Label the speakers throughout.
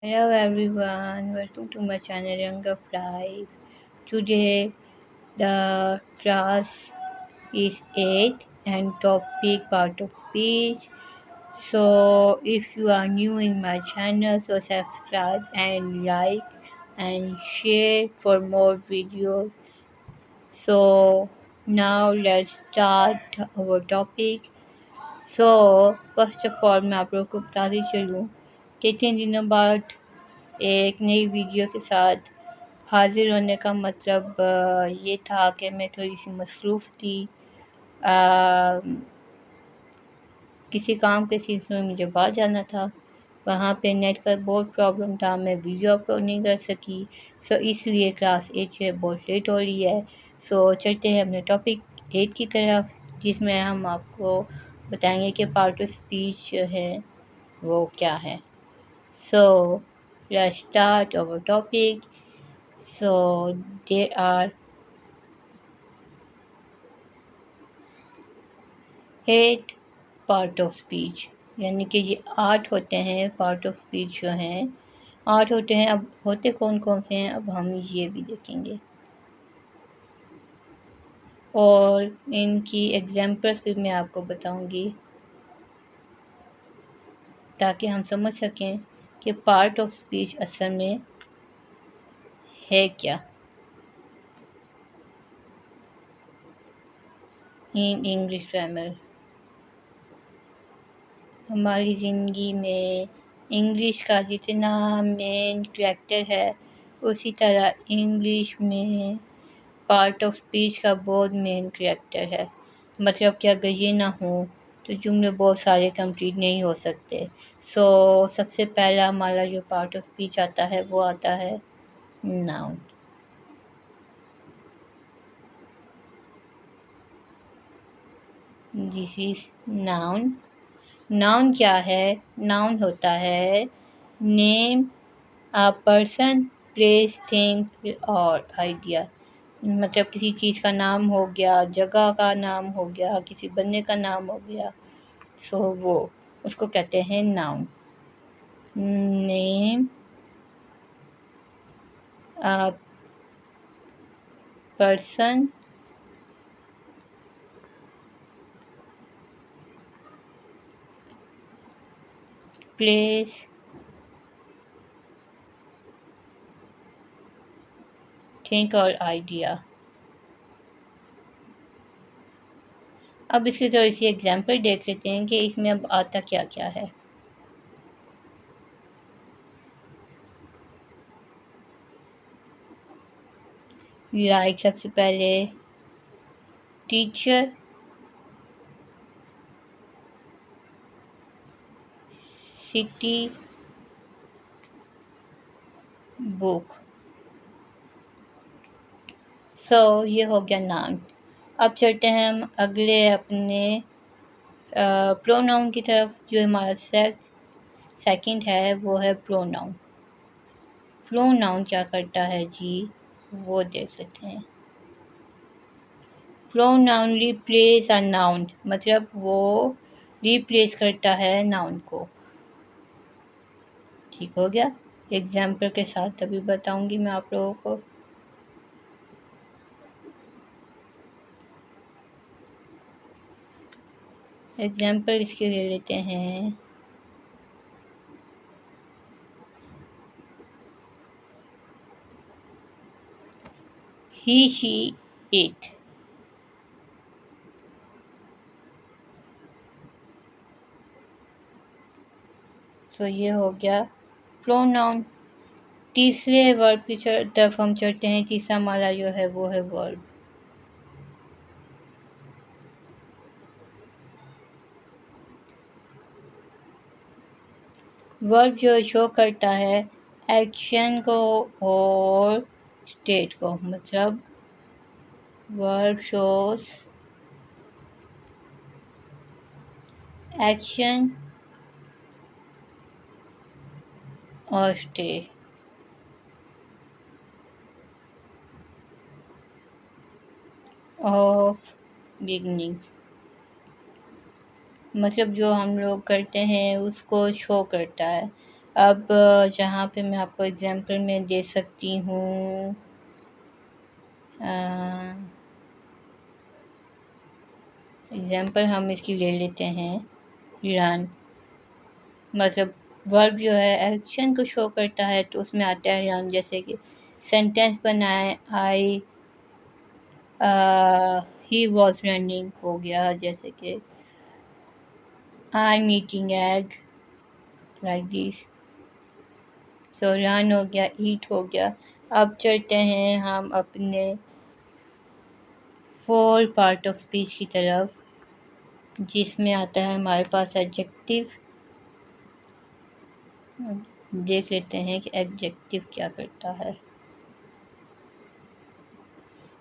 Speaker 1: Hello everyone, welcome to my channel Young of Life. Today the class is 8 and topic part of speech. So if you are new in my channel, so subscribe and like and share for more videos. So now let's start our topic. So first of all मैं आप लोग को बताते चलूँ कि 3 दिनों बाद एक नई वीडियो के साथ हाज़िर होने का मतलब ये था कि मैं थोड़ी-सी मसरूफ़ थी। अ, किसी काम के सिलसिले में मुझे बाहर जाना था। वहाँ पे नेट का बहुत प्रॉब्लम था, मैं वीडियो अपलोड नहीं कर सकी। सो इसलिए क्लास 8 जो है बहुत लेट हो रही है। सो चलते हैं अपने टॉपिक 8 की तरफ, जिसमें हम आपको बताएँगे कि पार्ट ऑफ स्पीच जो है वो क्या है। So let's start our topic. So there are 8 part of speech, यानी कि ये 8 होते हैं पार्ट ऑफ स्पीच जो हैं, 8 होते हैं। अब होते कौन-कौन से हैं, अब हम ये भी देखेंगे और इनकी एग्ज़ाम्पल्स भी मैं आपको बताऊँगी ताकि हम समझ सकें कि पार्ट ऑफ स्पीच असल में है क्या। इन इंग्लिश ग्रामर हमारी ज़िंदगी में इंग्लिश का जितना मेन करैक्टर है, उसी तरह इंग्लिश में पार्ट ऑफ स्पीच का बहुत मेन करैक्टर है। मतलब कि अगर ये ना हो तो जुमले बहुत सारे कंप्लीट नहीं हो सकते। सो सबसे पहला हमारा जो पार्ट ऑफ स्पीच आता है वो आता है noun. This is noun. Noun क्या है? नाउन होता है name a person, place, thing और आइडिया। मतलब किसी चीज़ का नाम हो गया, जगह का नाम हो गया, किसी बंदे का नाम हो गया। सो वो उसको कहते हैं noun. Name a person, place, think और आइडिया। अब इसकी थोड़ी सी एग्जांपल देख लेते हैं कि इसमें अब आता क्या-क्या है। लाइक सबसे पहले टीचर, सिटी, बुक। सो ये हो गया नाउन। अब चलते हैं हम अगले अपने प्रोनाउन की तरफ। जो हमारा सेकंड है वो है प्रोनाउन। प्रोनाउन क्या करता है जी, वो देख लेते हैं। प्रोनाउन रिप्लेस अ नाउन, मतलब वो रिप्लेस करता है नाउन को। ठीक हो गया। एग्जाम्पल के साथ अभी बताऊंगी मैं आप लोगों को। एग्जाम्पल इसके ले लेते हैं। ही, शी, इट। तो ये हो गया प्रोनाउन। तीसरे वर्ब की तरफ हम चलते हैं। तीसरा हमारा जो है वो है वर्ब। वर्ब जो शो करता है एक्शन को और स्टेट को, मतलब वर्ब शोज एक्शन और स्टेट ऑफ बिगनिंग। मतलब जो हम लोग करते हैं उसको शो करता है। अब जहाँ पे मैं आपको एग्जांपल में दे सकती हूँ, एग्जांपल हम इसकी ले लेते हैं रन। मतलब वर्ब जो है एक्शन को शो करता है तो उसमें आता है रन। जैसे कि सेंटेंस बनाए, आई ही वॉज रनिंग हो गया, जैसे कि I am eating egg, like this. So run हो गया, ईट हो गया। अब चलते हैं हम अपने फोर पार्ट ऑफ स्पीच की तरफ, जिसमें आता है हमारे पास एडजेक्टिव। देख लेते हैं कि एडजेक्टिव क्या करता है।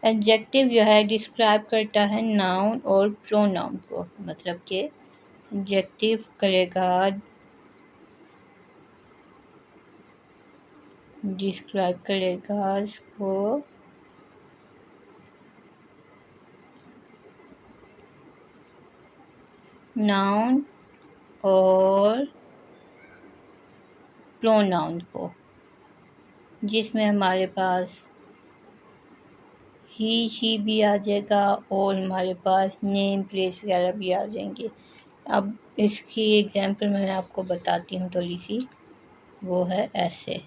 Speaker 1: एडजेक्टिव जो है डिस्क्राइब करता है नाउन और प्रोनाउन को। मतलब कि एडजेक्टिव करेगा, डिस्क्राइब करेगा इसको नाउन और प्रोनाउन को, जिसमें हमारे पास ही शी भी आ जाएगा और हमारे पास नेम प्लेस वगैरह भी आ जाएंगे। अब इसकी एग्जांपल मैं आपको बताती हूँ थोड़ी सी, वो है ऐसे,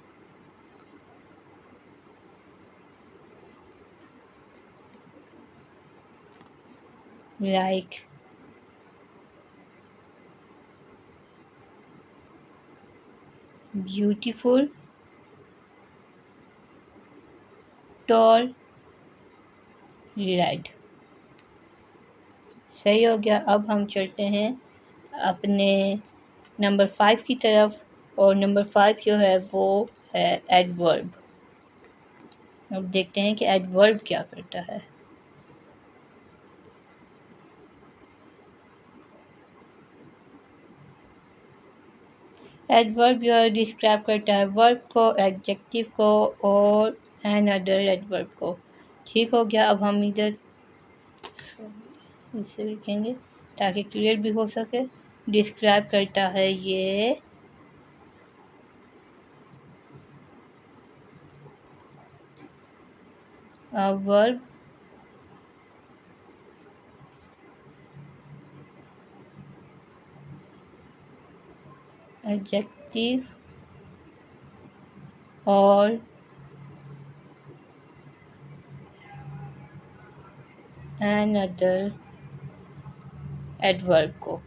Speaker 1: लाइक ब्यूटीफुल, टॉल, रेड। सही हो गया। अब हम चलते हैं अपने नंबर 5 की तरफ, और नंबर 5 जो है वो है एडवर्ब। अब देखते हैं कि एडवर्ब क्या करता है। एडवर्ब जो है डिस्क्राइब करता है वर्ब को, एडजेक्टिव को और एन अदर एडवर्ब को। ठीक हो गया। अब हम इधर इसे लिखेंगे ताकि क्लियर भी हो सके। डिस्क्राइब करता है ये वर्ब, एडजेक्टिव और एन अदर एडवर्ब को।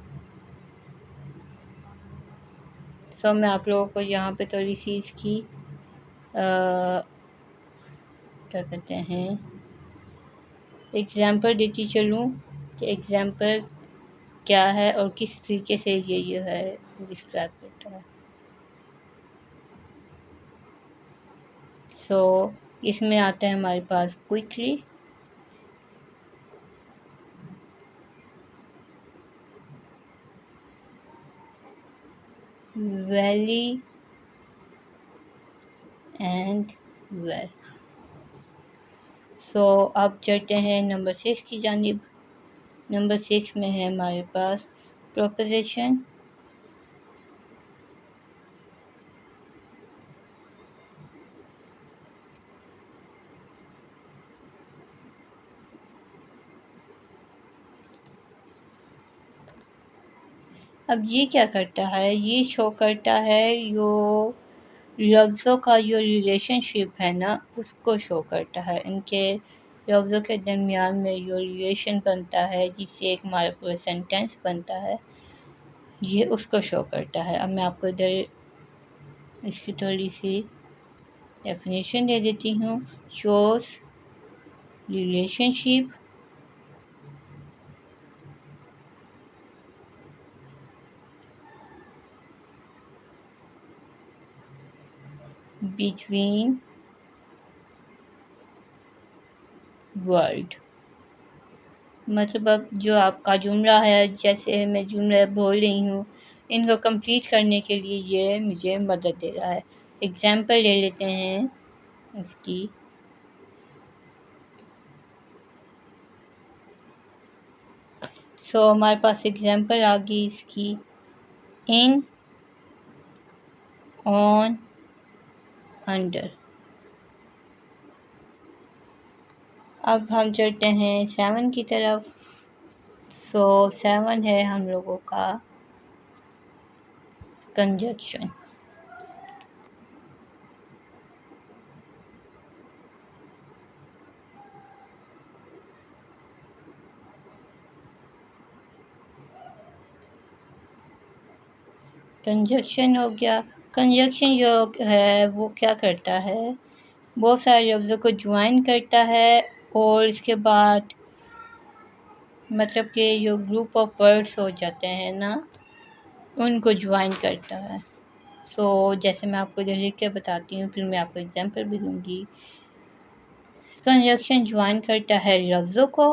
Speaker 1: सो मैं आप लोगों को यहाँ पे थोड़ी सी इसकी क्या कहते हैं एग्जाम्पल देती चलूँ कि एग्जाम्पल क्या है और किस तरीके से ये है डिस्क्राइब करता है। सो इसमें आता है हमारे पास क्विकली, वैली एंड वेल। सो अब चलते हैं नंबर 6 की जानिब। नंबर 6 में है हमारे पास प्रोपोजिशन। अब ये क्या करता है, ये शो करता है जो लफ्ज़ों का जो रिलेशनशिप है ना उसको शो करता है। इनके लफ्ज़ों के दरमियान में जो रिलेशन बनता है जिससे एक हमारा पूरा सेंटेंस बनता है, ये उसको शो करता है। अब मैं आपको इधर इसकी थोड़ी सी डेफिनेशन दे देती हूँ। Shows relationship between word. मतलब अब जो आपका जुमला है, जैसे मैं जुमला बोल रही हूँ, इनको कंप्लीट करने के लिए ये मुझे मदद दे रहा है। एग्जाम्पल ले लेते हैं इसकी। सो हमारे पास एग्जाम्पल आ गई इसकी। In on, under. अब हम चलते हैं 7 की तरफ। सो 7 है हम लोगों का कंजक्शन। कंजक्शन हो गया। कंजक्शन जो है वो क्या करता है, बहुत सारे लफ्ज़ों को ज्वाइन करता है और इसके बाद मतलब कि जो ग्रुप ऑफ वर्ड्स हो जाते हैं ना, उनको ज्वाइन करता है। सो जैसे मैं आपको इधर लिख के बताती हूँ, फिर मैं आपको एग्जांपल भी दूँगी। कंजक्शन ज्वाइन करता है लफ्ज़ों को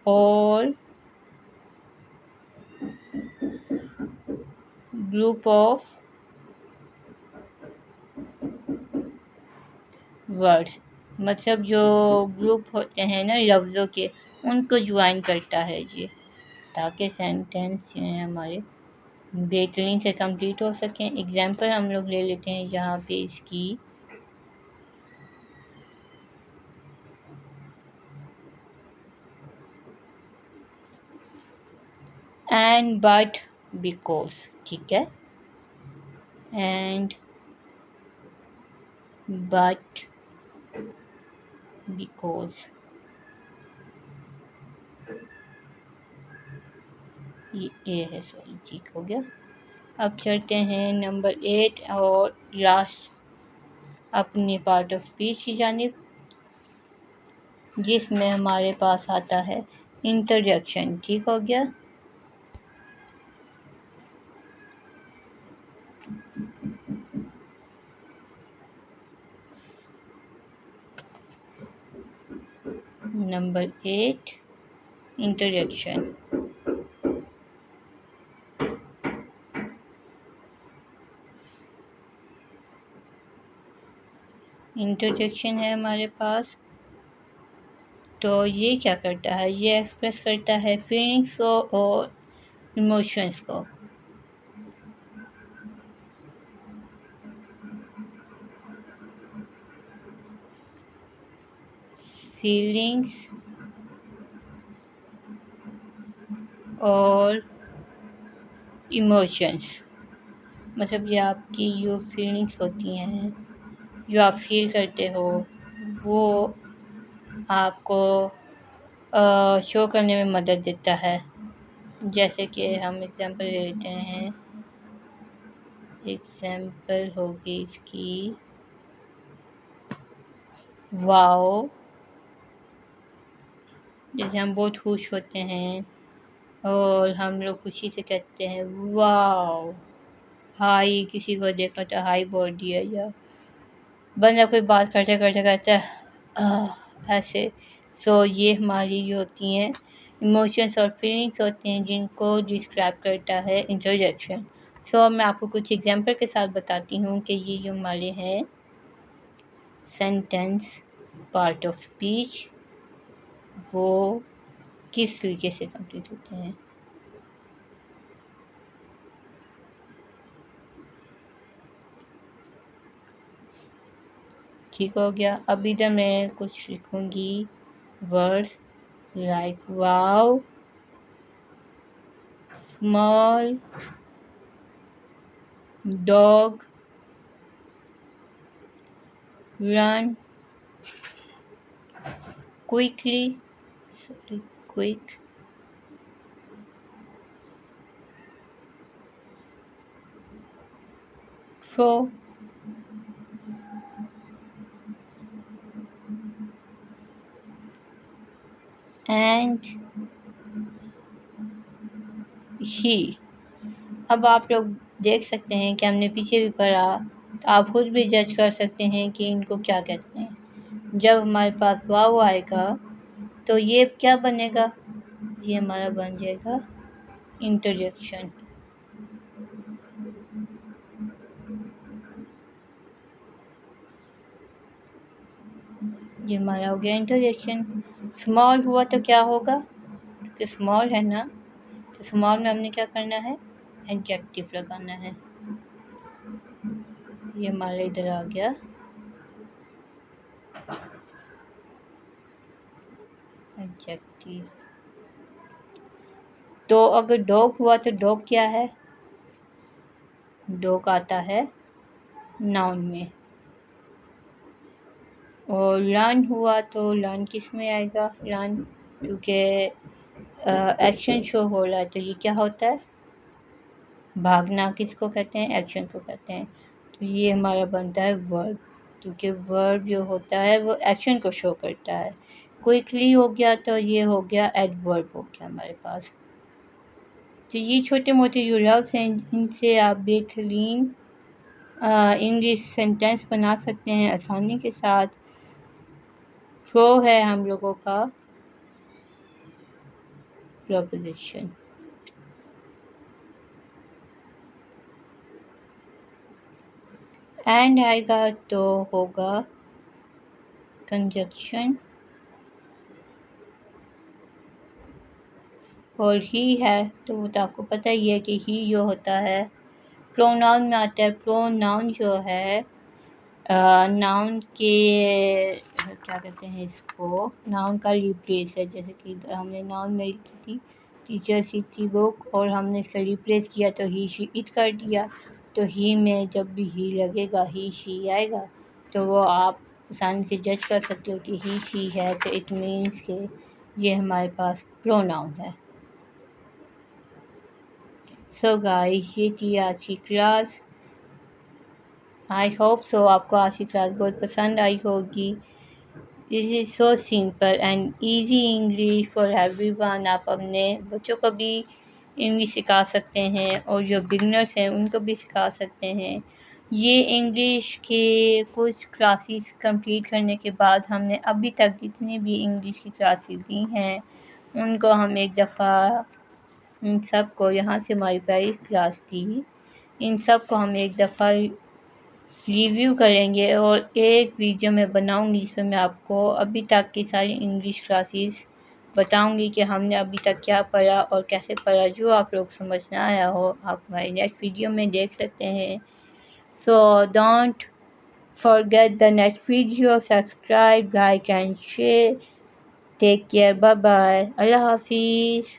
Speaker 1: और ग्रुप ऑफ वर्ड्स, मतलब जो ग्रुप होते हैं ना लफ्ज़ों के, उनको ज्वाइन करता है ये, ताकि सेंटेंस जो हैं हमारे बेहतरीन से कंप्लीट हो सकें। एग्जांपल हम लोग ले लेते हैं यहाँ पे इसकी। एंड, बट, बिकॉज, ठीक है। एंड, बट, बिकॉज, ये है, सॉरी, ठीक हो गया। अब चलते हैं नंबर 8 और लास्ट अपनी पार्ट ऑफ स्पीच की जानिब, जिसमें हमारे पास आता है इंटरजेक्शन। ठीक हो गया। Number 8, interjection. इंटरजेक्शन है हमारे पास, तो ये क्या करता है, ये एक्सप्रेस करता है फीलिंग्स को और इमोशंस को। फीलिंग्स और इमोशंस, मतलब ये आपकी जो फीलिंग्स होती हैं, जो आप फील करते हो, वो आपको शो करने में मदद देता है। जैसे कि हम एग्जांपल ले लेते हैं। एग्जांपल होगी इसकी वाओ। जैसे हम बहुत खुश होते हैं और हम लोग खुशी से कहते हैं वाओ। हाई, किसी को देखा तो हाई बोल दिया, या बंदा कोई बात करते करते कहता है ऐसे। सो ये हमारी जो होती हैं इमोशंस और फीलिंग्स होते हैं, जिनको डिस्क्राइब करता है इंटरजेक्शन। सो मैं आपको कुछ एग्जांपल के साथ बताती हूँ कि ये जो हमारे हैं सेंटेंस पार्ट ऑफ स्पीच, वो किस तरीके से कंप्लीट होते हैं। ठीक हो गया। अब इधर मैं कुछ लिखूँगी words like wow, small, dog, run, quickly, sorry, quick, throw, and he। अब आप लोग देख सकते हैं कि हमने पीछे भी पढ़ा, तो आप खुद भी जज कर सकते हैं कि इनको क्या कहते हैं। जब हमारे पास वाव आएगा तो ये क्या बनेगा, ये हमारा बन जाएगा इंटरजेक्शन। ये हमारा हो गया इंटरजेक्शन। स्मॉल हुआ तो क्या होगा, क्योंकि स्मॉल है ना, तो स्मॉल में हमने क्या करना है, एडजेक्टिव लगाना है। ये हमारा इधर आ गया एडजेक्टिव। तो अगर डॉग हुआ तो डॉग क्या है? डॉग आता है नाउन में। और लर्न हुआ तो लर्न किस में आएगा? लर्न क्योंकि एक्शन शो हो रहा है तो ये क्या होता है? भागना किसको कहते हैं? एक्शन को कहते हैं। तो ये हमारा बनता है वर्ब, क्योंकि वर्ब जो होता है वो एक्शन को शो करता है। क्विकली हो गया तो ये हो गया एडवर्ब हो गया हमारे पास। तो ये छोटे मोटे जो लफ्ज़ हैं इनसे आप बेहतरीन इंग्लिश सेंटेंस बना सकते हैं आसानी के साथ। शो है हम लोगों का प्रपोजिशन। एंड आएगा तो होगा कंजक्शन। और ही है तो वो तो आपको पता ही है कि ही जो होता है प्रोनाउन में आता है। प्रोनाउन जो है नाउन के क्या कहते हैं इसको, नाउन का रिप्लेस है। जैसे कि हमने नाउन में लिखी थी टीचर सी थी बुक और हमने इसका रिप्लेस किया तो ही शी इट कर दिया। तो ही में जब भी ही लगेगा ही शी आएगा तो वो आप आसानी से जज कर सकते हो कि ही शी है तो इट मीन्स कि ये हमारे पास प्रोनाउन है। सो गाइस ये थी आज की क्लास। आई होप सो आपको आज की क्लास बहुत पसंद आई होगी। This is so simple and easy English for everyone. आप अपने बच्चों को भी इंग्लिश सिखा सकते हैं और जो बिगनर्स हैं उनको भी सिखा सकते हैं। ये इंग्लिश के कुछ क्लासेस कंप्लीट करने के बाद हमने अभी तक जितनी भी इंग्लिश की क्लासेस दी हैं उनको हम एक दफ़ा इन सब को, यहाँ से हमारी पहली क्लास थी, इन सब को हम एक दफ़ा रिव्यू करेंगे और एक वीडियो मैं बनाऊंगी जिसमें मैं आपको अभी तक की सारी इंग्लिश क्लासेस बताऊंगी कि हमने अभी तक क्या पढ़ा और कैसे पढ़ा। जो आप लोग समझ ना आया हो आप हमारी नेक्स्ट वीडियो में देख सकते हैं। So don't forget the next video, subscribe, like and share. Take care, bye bye, Allah Hafiz.